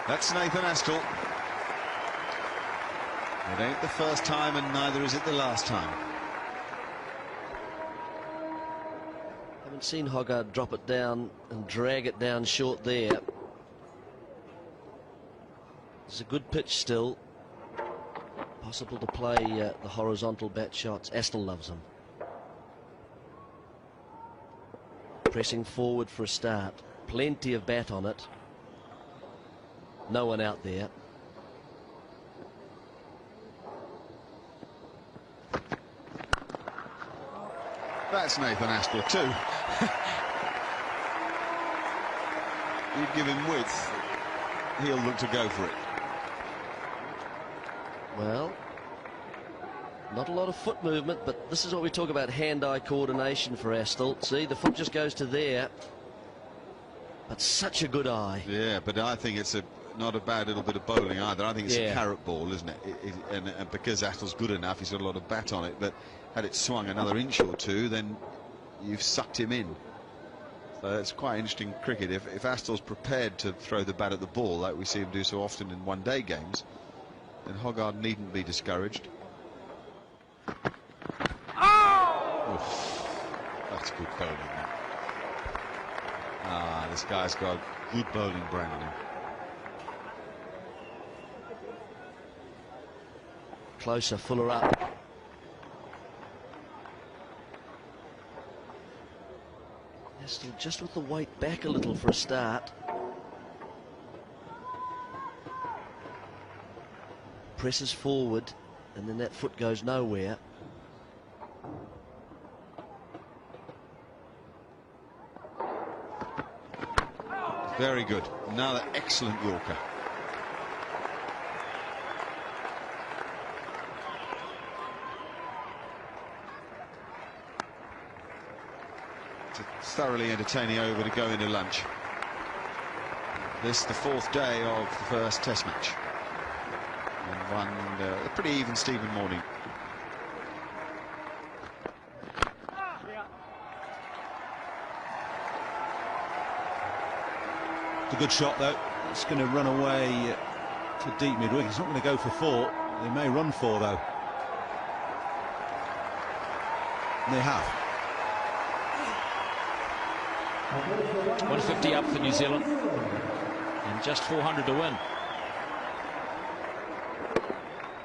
That's Nathan Astle. It ain't the first time, and neither is it the last time. Haven't seen Hoggard drop it down and drag it down short there. It's a good pitch still. Possible to play the horizontal bat shots. Astle loves them. Pressing forward for a start. Plenty of bat on it. No one out there. That's Nathan Astle too. You give him width, he'll look to go for it. Well, not a lot of foot movement, but this is what we talk about, hand-eye coordination for Astle. See, the foot just goes to there, but such a good eye. Yeah, but I think it's not a bad little bit of bowling either. I think it's a carrot ball, isn't it? And because Astle's good enough, he's got a lot of bat on it, but had it swung another inch or two, then you've sucked him in. So it's quite interesting cricket. If Astle's prepared to throw the bat at the ball, like we see him do so often in one-day games, then Hoggard needn't be discouraged. Oh! Oof, that's good bowling. Ah, this guy's got good bowling brain on him. Closer, Fuller up. Astle just with the weight back a little for a start. Presses forward, and then that foot goes nowhere. Very good. Another excellent Yorker. It's a thoroughly entertaining over to go into lunch. This the fourth day of the first Test match. And a pretty even Stephen morning. It's a good shot though. It's going to run away to deep mid-wicket. It's not going to go for 4. They may run 4 though. And they have. 150 up for New Zealand and just 400 to win.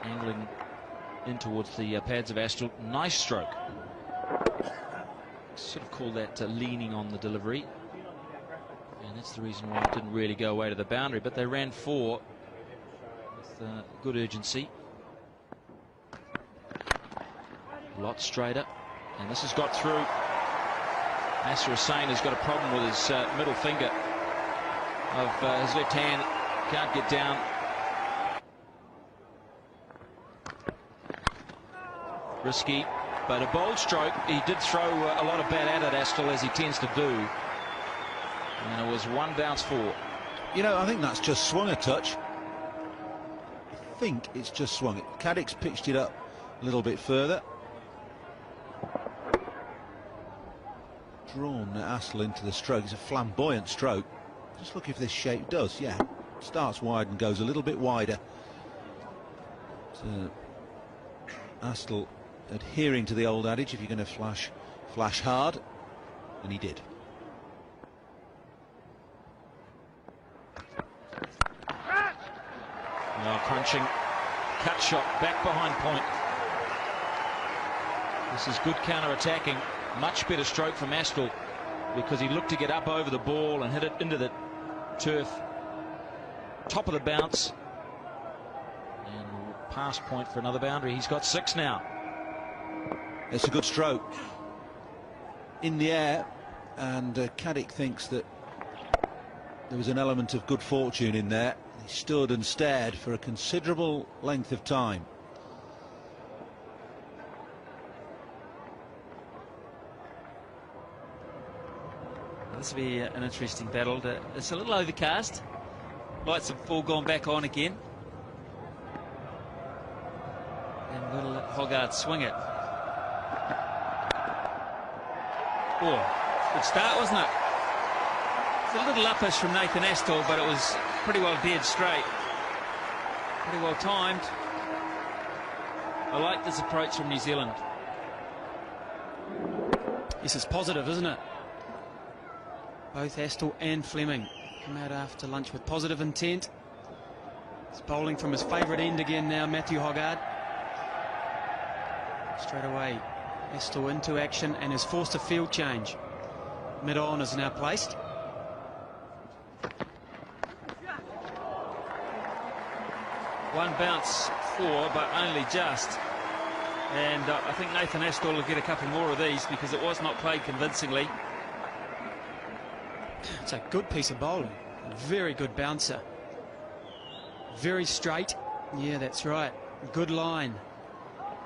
Angling in towards the pads of Astle. Nice stroke. Sort of call that leaning on the delivery. And that's the reason why it didn't really go away to the boundary. But they ran 4 with good urgency. A lot straighter. And this has got through. Nasser Hussain has got a problem with his middle finger of his left hand. Can't get down. Risky, but a bold stroke. He did throw a lot of bat at it, Astle, as he tends to do. And it was 1 bounce 4. You know, I think that's just swung a touch. I think it's just swung it. Caddick's pitched it up a little bit further. Drawn Astle into the stroke. It's a flamboyant stroke. Just look if this shape does. Yeah, starts wide and goes a little bit wider. So Astle adhering to the old adage, if you're going to flash hard, and he did. Now crunching cut shot back behind point. This is good counter-attacking. Much better stroke from Astle because he looked to get up over the ball and hit it into the turf. Top of the bounce and pass point for another boundary. He's got 6 now. It's a good stroke in the air, and Caddick thinks that there was an element of good fortune in there. He stood and stared for a considerable length of time. This will be an interesting battle. It's a little overcast. Lights have all gone back on again. And will Hoggard swing it? Oh, good start, wasn't it? It's a little uppish from Nathan Astle, but it was pretty well dead straight. Pretty well timed. I like this approach from New Zealand. This is positive, isn't it? Both Astle and Fleming come out after lunch with positive intent. He's bowling from his favourite end again now, Matthew Hoggard. Straight away, Astle into action and has forced a field change. Mid-on is now placed. One bounce for, but only just. And I think Nathan Astle will get a couple more of these because it was not played convincingly. It's a good piece of bowling. A very good bouncer. Very straight. Yeah, that's right. Good line.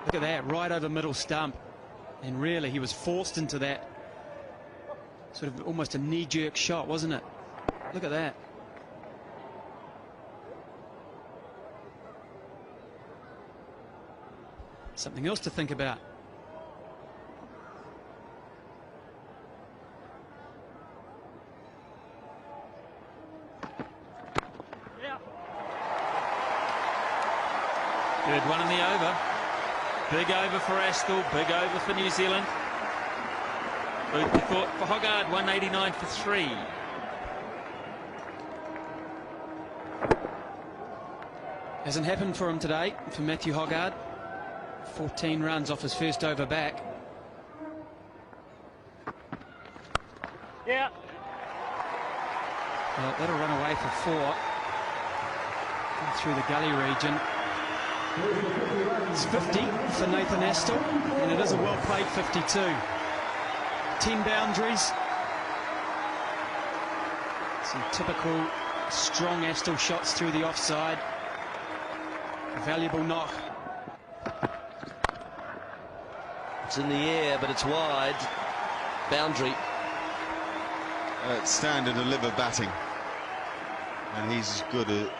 Look at that, right over middle stump. And really, he was forced into that. Sort of almost a knee-jerk shot, wasn't it? Look at that. Something else to think about. Third one in the over. Big over for Astle, big over for New Zealand. Food for thought for Hoggard, 189 for 3. Hasn't happened for him today, for Matthew Hoggard. 14 runs off his first over back. Yeah. Well, that'll run away for 4. Through the gully region. It's 50 for Nathan Astle, and it is a well-played 52. 10 boundaries. Some typical strong Astle shots through the offside. A valuable knock. It's in the air, but it's wide. Boundary. Standard deliver batting. And he's as good a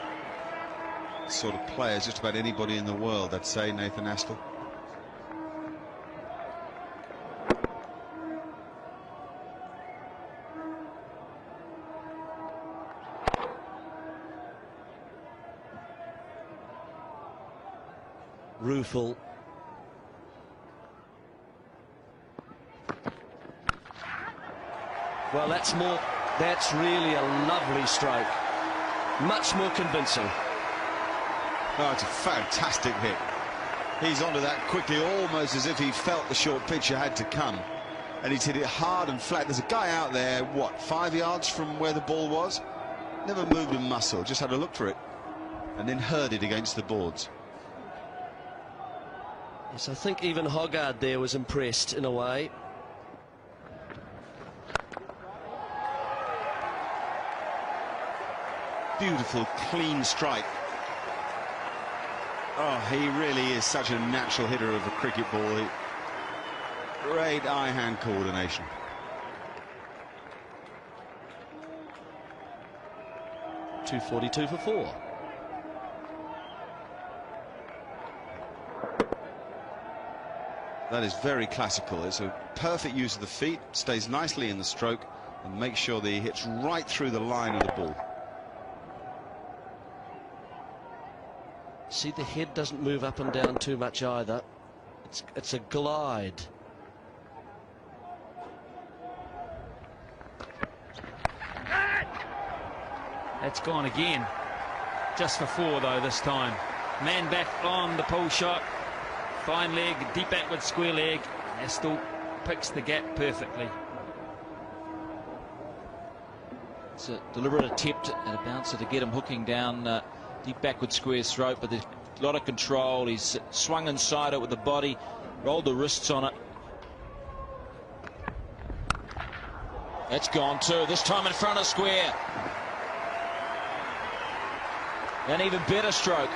sort of player as just about anybody in the world, I'd say, Nathan Astle. Rueful. Well, that's really a lovely stroke. Much more convincing. Oh, it's a fantastic hit. He's onto that quickly, almost as if he felt the short pitch had to come. And he's hit it hard and flat. There's a guy out there, what, 5 yards from where the ball was? Never moved a muscle, just had a look for it. And then heard it against the boards. Yes, I think even Hoggard there was impressed in a way. Beautiful, clean strike. Oh, he really is such a natural hitter of a cricket ball. Great eye-hand coordination. .242 for 4. That is very classical. It's a perfect use of the feet, stays nicely in the stroke, and makes sure that he hits right through the line of the ball. See, the head doesn't move up and down too much either. It's a glide. That's gone again. Just for 4 though this time. Man back on the pull shot. Fine leg, deep backward square leg. Astle picks the gap perfectly. It's a deliberate attempt at a bouncer to get him hooking down deep backward square's throat, but there's a lot of control. He's swung inside it with the body, rolled the wrists on it. That's gone too, this time in front of square. An even better stroke.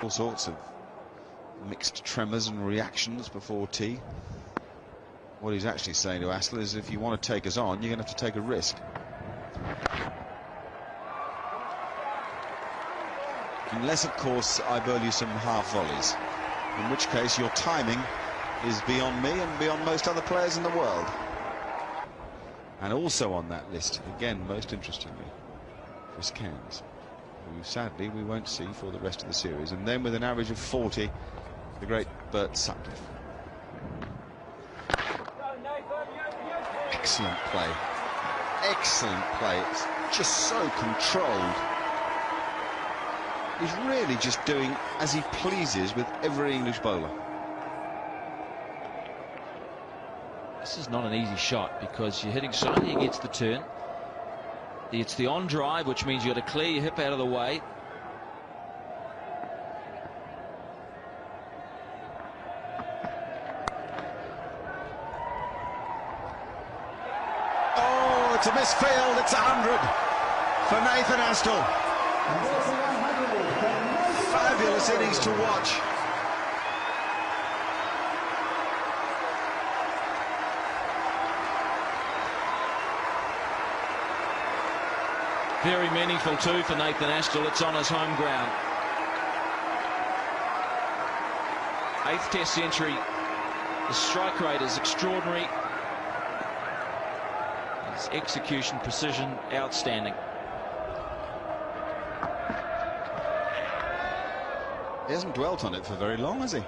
All sorts of mixed tremors and reactions before tea. What he's actually saying to Astle is, if you want to take us on, you're going to have to take a risk. Unless, of course, I bowl you some half volleys, in which case your timing is beyond me and beyond most other players in the world. And also on that list, again, most interestingly, Chris Cairns, who sadly we won't see for the rest of the series. And then with an average of 40, the great Bert Sutcliffe. Excellent play. Excellent play. It's just so controlled. He's really just doing as he pleases with every English bowler. This is not an easy shot because you're hitting slightly against the turn. It's the on drive, which means you've got to clear your hip out of the way. Oh, it's a misfield. It's 100 for Nathan Astle. Fabulous innings to watch. Very meaningful too for Nathan Astle. It's on his home ground. 8th Test century. The strike rate is extraordinary. His execution precision outstanding. He hasn't dwelt on it for very long, has he?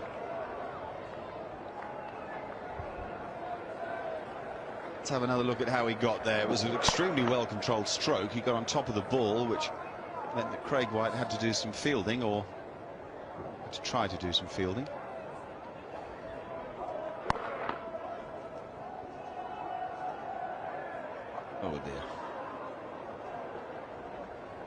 Let's have another look at how he got there. It was an extremely well-controlled stroke. He got on top of the ball, which meant that Craig White had to do some fielding, or had to try to do some fielding. Oh dear.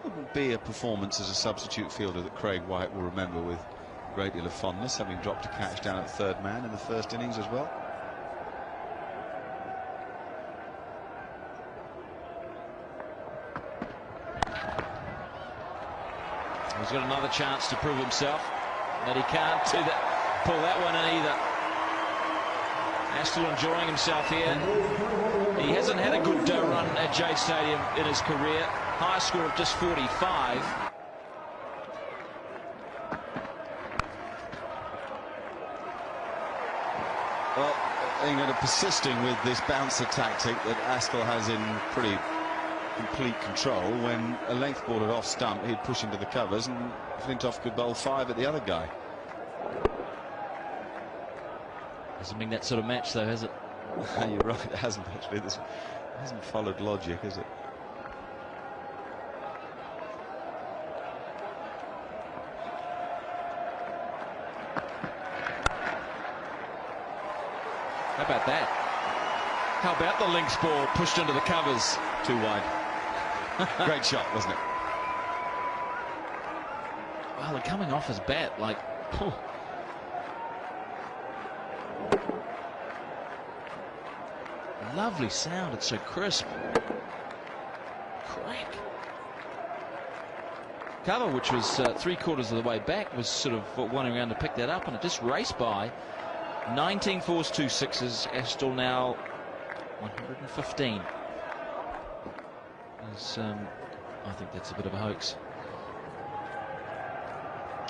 Wouldn't be a performance as a substitute fielder that Craig White will remember with a great deal of fondness, having dropped a catch down at third man in the first innings as well. He's got another chance to prove himself, but he can't pull that one in either. Astle enjoying himself here. He hasn't had a good run at Jade Stadium in his career. High score of just 45. Well, England are persisting with this bouncer tactic that Astle has in pretty complete control. When a length ball at off stump, he'd push into the covers, and Flintoff could bowl 5 at the other guy. Hasn't been that sort of match, though, has it? You're right, it hasn't actually. It hasn't followed logic, has it? How about that? How about the links ball pushed into the covers? Too wide. Great shot, wasn't it? Well, they're coming off his bat like... Phew. Lovely sound, it's so crisp. Crack. Cover, which was 3/4 of the way back, was sort of wanting around to pick that up, and it just raced by. 19 fours, 2 sixes. Astle now 115. I think that's a bit of a hoax.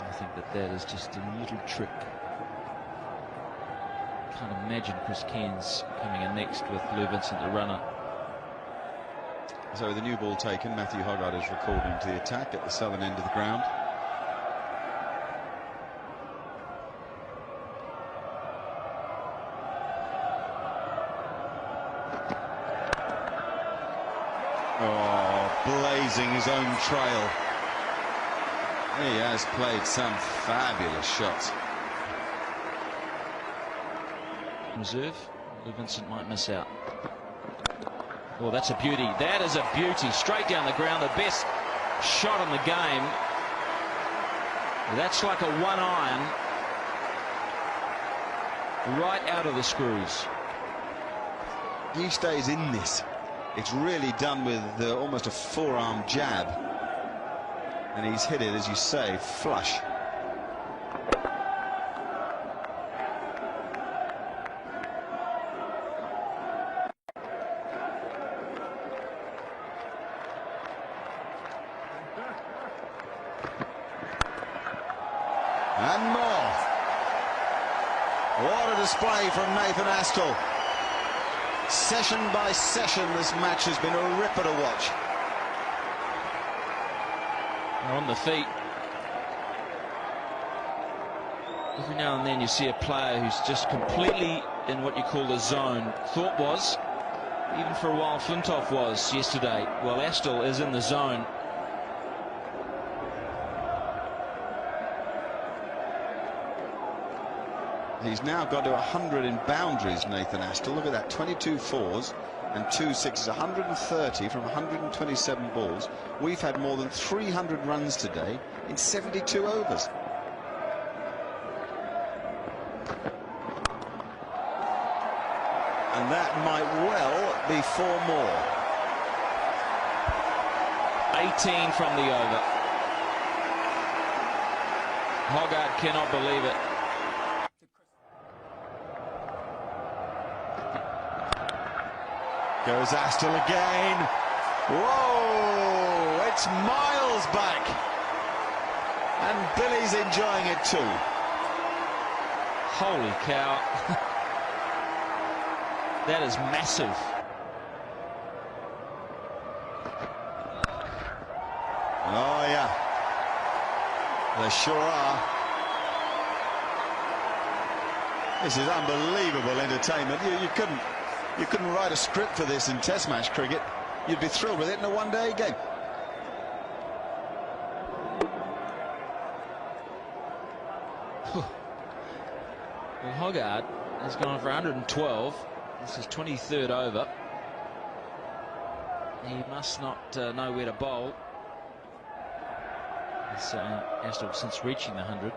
I think that is just a little trick. Can't imagine Chris Cairns coming in next with Lou Vincent the runner. So with the new ball taken, Matthew Hoggard is recording to the attack at the southern end of the ground. Oh, blazing his own trail. He has played some fabulous shots. Reserve, Lou Vincent might miss out. Oh, that's a beauty. That is a beauty. Straight down the ground, the best shot in the game. That's like a 1-iron. Right out of the screws. He stays in this. It's really done with almost a forearm jab. And he's hit it, as you say, flush. And more. What a display from Nathan Astle. Session by session, this match has been a ripper to watch. on the feet. Every now and then you see a player who's just completely in what you call the zone. Thorpe was, even for a while Flintoff was yesterday. Well, Astle is in the zone. He's now got to 100 in boundaries, Nathan Astle. Look at that, 22 fours and 2 sixes, 130 from 127 balls. We've had more than 300 runs today in 72 overs. And that might well be 4 more. 18 from the over. Hoggard cannot believe it. Goes Astle again. Whoa! It's miles back. And Billy's enjoying it too. Holy cow. That is massive. Oh, yeah. They sure are. This is unbelievable entertainment. You couldn't write a script for this in Test match cricket. You'd be thrilled with it in a one-day game. Well, Hoggard has gone for 112. This is 23rd over. He must not know where to bowl. Astle, since reaching the 100,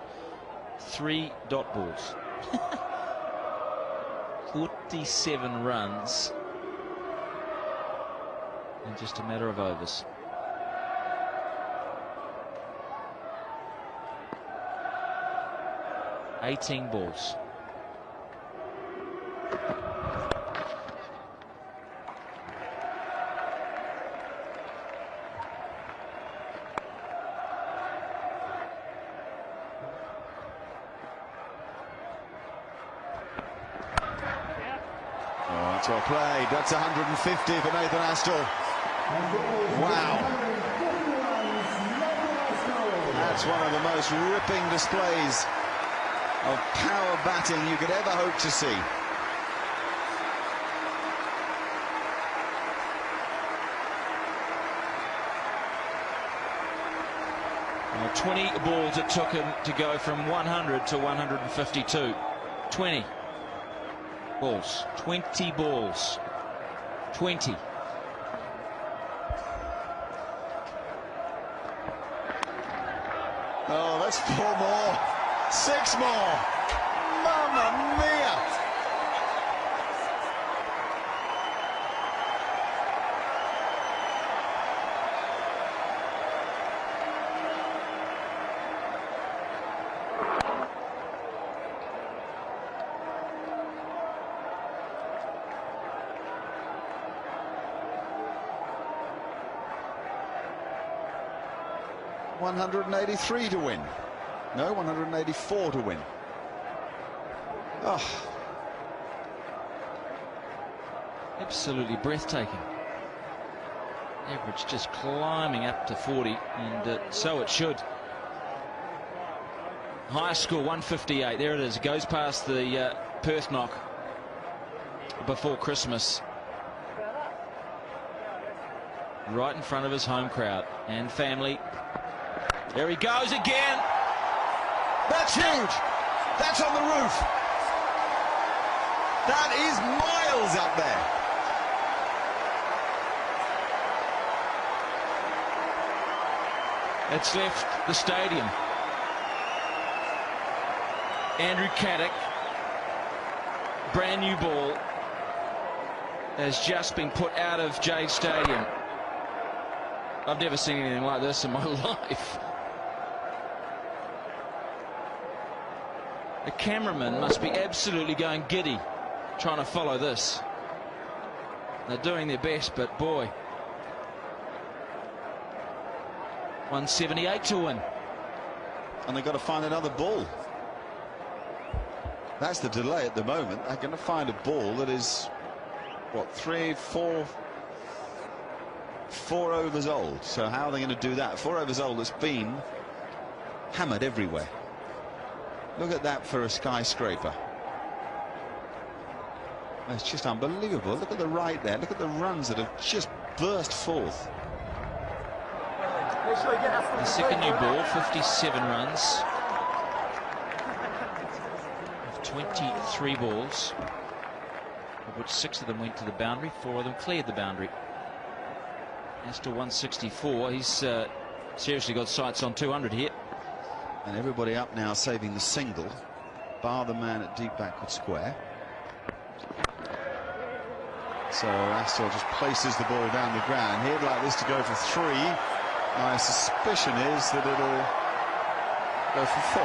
3 dot balls. 47 runs in just a matter of overs. $18 balls. That's well played. That's 150 for Nathan Astle. Wow. That's one of the most ripping displays of power batting you could ever hope to see. Well, 20 balls it took him to go from 100 to 152. 20 balls. 20 balls. 20. Oh, that's 4 more. 6 more. Mamma mia. $183 to win. No, 184 to win. Oh. Absolutely breathtaking. Average just climbing up to 40, and so it should. Highest score 158. There it is. Goes past the Perth knock before Christmas. Right in front of his home crowd and family. There he goes again. That's huge. That's on the roof. That is miles up there. It's left the stadium. Andrew Caddick, brand new ball, has just been put out of Jade Stadium. I've never seen anything like this in my life. The cameraman must be absolutely going giddy trying to follow this. They're doing their best, but boy. 178 to win. And they've got to find another ball. That's the delay at the moment. They're going to find a ball that is, what, 3, 4, 4 overs old. So how are they going to do that? 4 overs old that's been hammered everywhere. Look at that for a skyscraper. It's just unbelievable. Look at the right there. Look at the runs that have just burst forth. The second new ball, 57 runs. Of 23 balls, of which 6 of them went to the boundary, 4 of them cleared the boundary. Astle 164. He's seriously got sights on 200 here. And everybody up now saving the single, bar the man at deep backward square. So Astle just places the ball down the ground. He'd like this to go for 3. My suspicion is that it'll go for 4.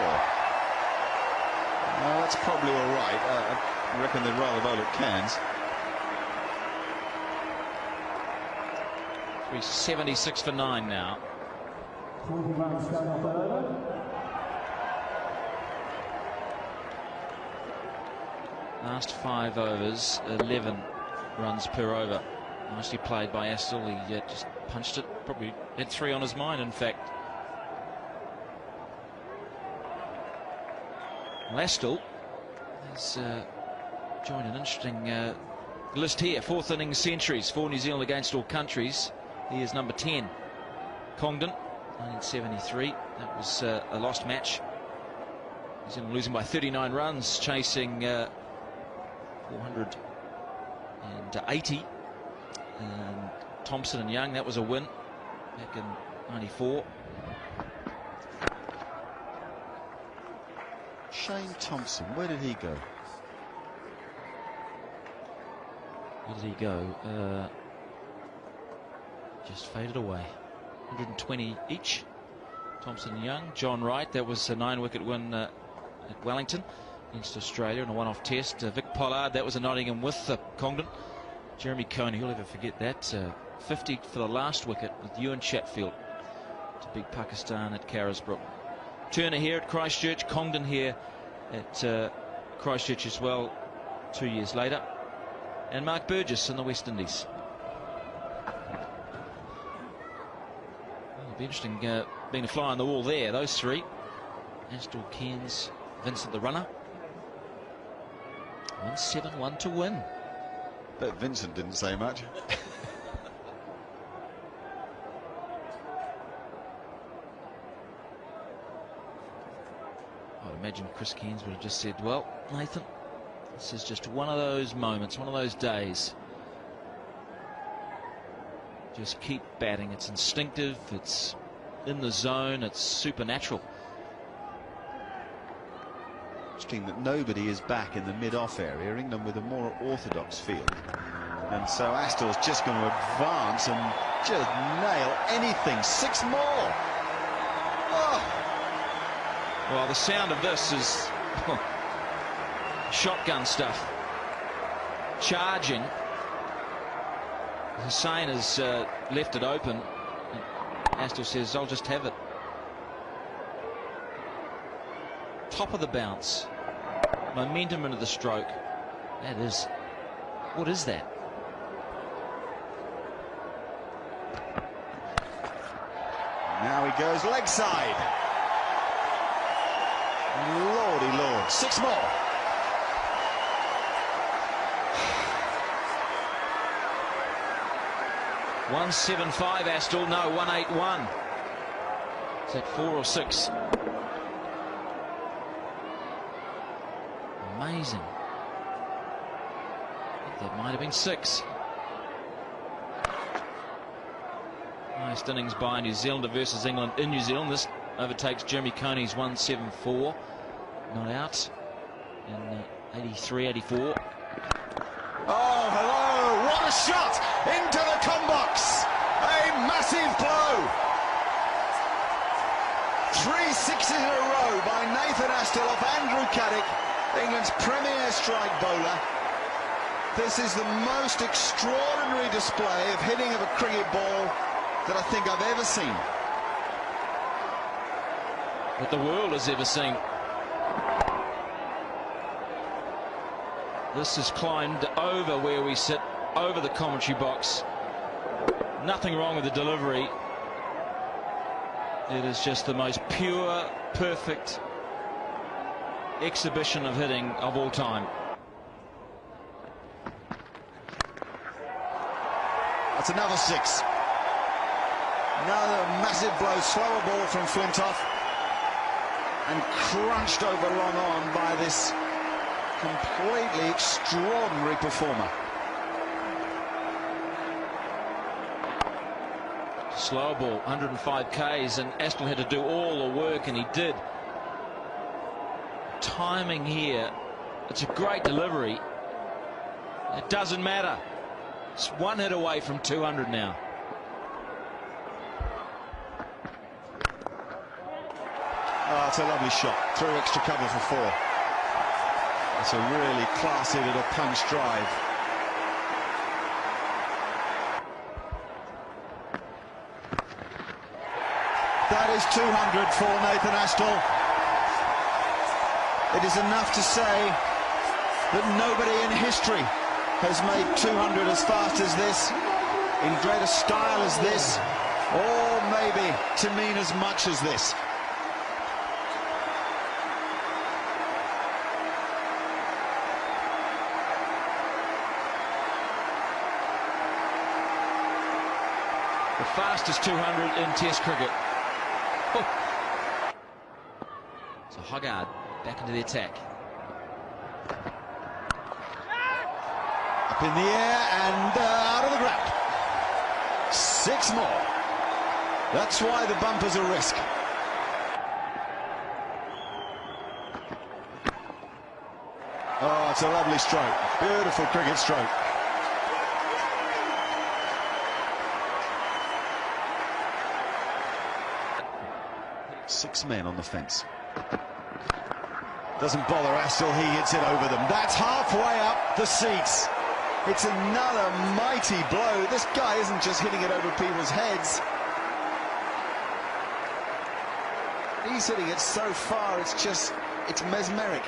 Well, that's probably all right. I reckon they'd rather bowl at cans. 376 for 9 now. Last 5 overs, 11 runs per over. Nicely played by Astle. He just punched it. Probably had 3 on his mind, in fact. Well, Astle has joined an interesting list here. 4th innings centuries for New Zealand against all countries. He is number 10. Congdon, 1973. That was a lost match. New Zealand losing by 39 runs, chasing 480. And Thompson and Young, that was a win back in '94. Shane Thompson, where did he go? Where did he go? Just faded away. 120 each. Thompson and Young. John Wright, that was a 9-wicket win at Wellington against Australia in a one-off test. Vic Pollard, that was a Nottingham with Congdon. Jeremy Coney, you'll never forget that. 50 for the last wicket with Ewan Chatfield to beat Pakistan at Carisbrooke. Turner here at Christchurch. Congdon here at Christchurch as well 2 years later. And Mark Burgess in the West Indies. It'll be interesting being a fly on the wall there, those 3. Astle, Cairns, Vincent the runner. 171 to win. Bet Vincent didn't say much. I'd imagine Chris Cairns would have just said, well, Nathan, this is just one of those moments, one of those days. Just keep batting. It's instinctive, it's in the zone, it's supernatural. Interesting that nobody is back in the mid-off area. England with a more orthodox field. And so Astle's just going to advance and just nail anything. 6 more. Oh. Well, the sound of this is shotgun stuff. Charging. Hussain has left it open. Astle says, I'll just have it. Top of the bounce. Momentum into the stroke. That is... What is that? Now he goes leg side. Lordy Lord. 6 more. .175 Astle, no, 181. Is that 4 or 6? Amazing. I think that might have been 6. Nice innings by New Zealand versus England in New Zealand. This overtakes Jeremy Coney's 174. Not out in 83, 84. Oh, hello. What a shot into the combox. A massive blow. 3 sixes in a row by Nathan Astle off Andrew Caddick, England's premier strike bowler. This is the most extraordinary display of hitting of a cricket ball that I think I've ever seen. That the world has ever seen. This has climbed over where we sit, over the commentary box. Nothing wrong with the delivery. It is just the most pure, perfect exhibition of hitting of all time. That's another 6. Another massive blow, slower ball from Flintoff, and crunched over long on by this completely extraordinary performer. Slow ball, 105 Ks, and Astle had to do all the work, and he did. Timing here, it's a great delivery. It doesn't matter. It's one hit away from 200 now. Oh, it's a lovely shot. Through extra cover for 4. It's a really classy little punch drive. That is 200 for Nathan Astle. It is enough to say that nobody in history has made 200 as fast as this, in greater style as this, or maybe to mean as much as this. The fastest 200 in Test cricket. Oh. So Hoggard back into the attack. Up in the air and out of the ground. 6 more. That's why the bumper's a risk. Oh, it's a lovely stroke. Beautiful cricket stroke. Six men on the fence. Doesn't bother Astle, he hits it over them. That's halfway up the seats. It's another mighty blow. This guy isn't just hitting it over people's heads. He's hitting it so far, it's mesmeric.